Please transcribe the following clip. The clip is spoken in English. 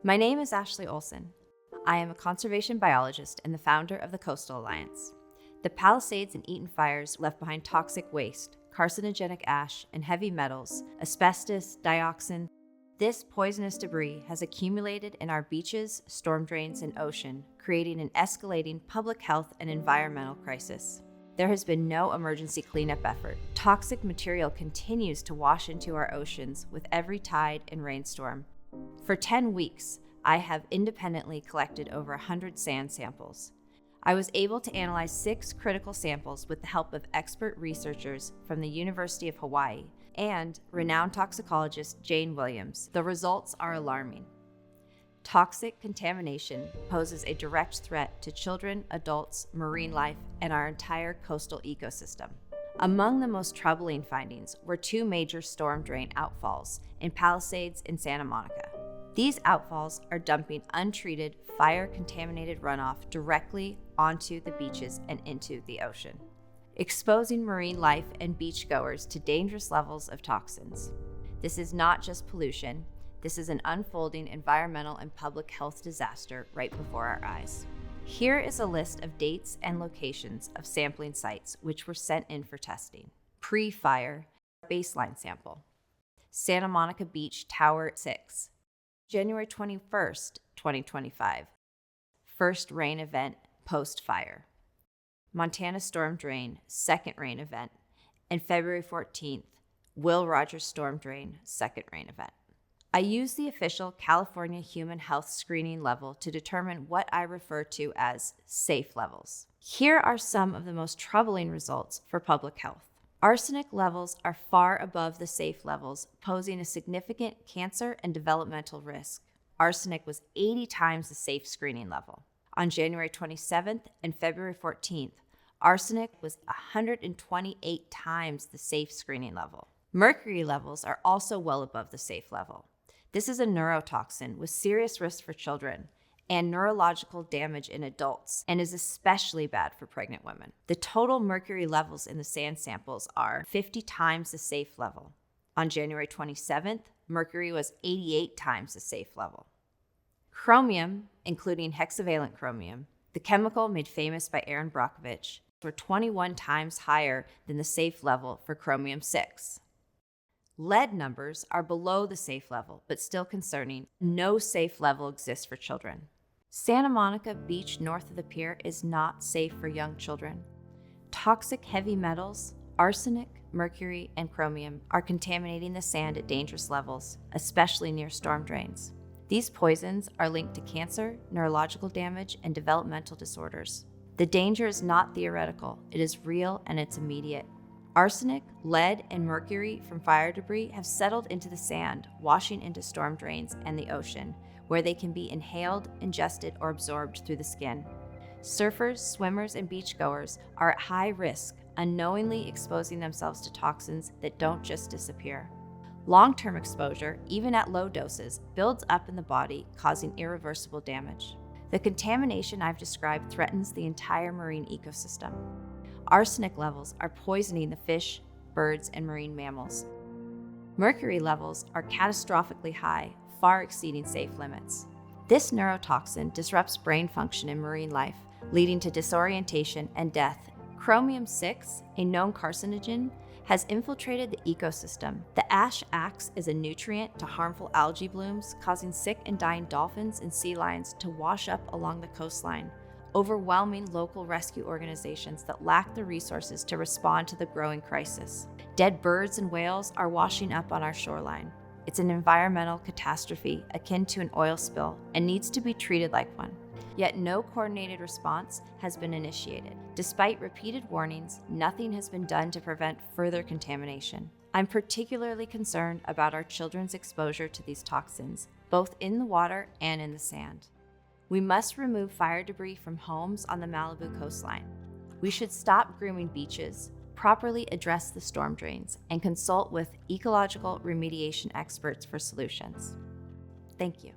My name is Ashley Oelsen. I am a conservation biologist and the founder of the Coastal Alliance. The Palisades and Eaton fires left behind toxic waste, carcinogenic ash, and heavy metals, asbestos, dioxin. This poisonous debris has accumulated in our beaches, storm drains, and ocean, creating an escalating public health and environmental crisis. There has been no emergency cleanup effort. Toxic material continues to wash into our oceans with every tide and rainstorm. For 10 weeks, I have independently collected over 100 sand samples. I was able to analyze 6 critical samples with the help of expert researchers from the University of Hawaii and renowned toxicologist Jane Williams. The results are alarming. Toxic contamination poses a direct threat to children, adults, marine life, and our entire coastal ecosystem. Among the most troubling findings were 2 major storm drain outfalls in Palisades and Santa Monica. These outfalls are dumping untreated, fire-contaminated runoff directly onto the beaches and into the ocean, exposing marine life and beachgoers to dangerous levels of toxins. This is not just pollution. This is an unfolding environmental and public health disaster right before our eyes. Here is a list of dates and locations of sampling sites which were sent in for testing. Pre-fire, baseline sample. Santa Monica Beach, Tower 6. January 21st, 2025. First rain event, post-fire. Montana storm drain, second rain event. And February 14th, Will Rogers storm drain, second rain event. I use the official California Human Health Screening level to determine what I refer to as safe levels. Here are some of the most troubling results for public health. Arsenic levels are far above the safe levels, posing a significant cancer and developmental risk. Arsenic was 80 times the safe screening level. On January 27th and February 14th, arsenic was 128 times the safe screening level. Mercury levels are also well above the safe level. This is a neurotoxin with serious risks for children and neurological damage in adults, and is especially bad for pregnant women. The total mercury levels in the sand samples are 50 times the safe level. On January 27th, mercury was 88 times the safe level. Chromium, including hexavalent chromium, the chemical made famous by Aaron Brockovich, were 21 times higher than the safe level for chromium-6. Lead numbers are below the safe level, but still concerning. No safe level exists for children. Santa Monica Beach north of the pier is not safe for young children. Toxic heavy metals, arsenic, mercury, and chromium are contaminating the sand at dangerous levels, especially near storm drains. These poisons are linked to cancer, neurological damage, and developmental disorders. The danger is not theoretical, it is real and it's immediate. Arsenic, lead, and mercury from fire debris have settled into the sand, washing into storm drains and the ocean, where they can be inhaled, ingested, or absorbed through the skin. Surfers, swimmers, and beachgoers are at high risk, unknowingly exposing themselves to toxins that don't just disappear. Long-term exposure, even at low doses, builds up in the body, causing irreversible damage. The contamination I've described threatens the entire marine ecosystem. Arsenic levels are poisoning the fish, birds, and marine mammals. Mercury levels are catastrophically high, far exceeding safe limits. This neurotoxin disrupts brain function in marine life, leading to disorientation and death. Chromium-6, a known carcinogen, has infiltrated the ecosystem. The ash acts as a nutrient to harmful algae blooms, causing sick and dying dolphins and sea lions to wash up along the coastline, overwhelming local rescue organizations that lack the resources to respond to the growing crisis. Dead birds and whales are washing up on our shoreline. It's an environmental catastrophe akin to an oil spill and needs to be treated like one. Yet no coordinated response has been initiated. Despite repeated warnings, nothing has been done to prevent further contamination. I'm particularly concerned about our children's exposure to these toxins, both in the water and in the sand. We must remove fire debris from homes on the Malibu coastline. We should stop grooming beaches, properly address the storm drains, and consult with ecological remediation experts for solutions. Thank you.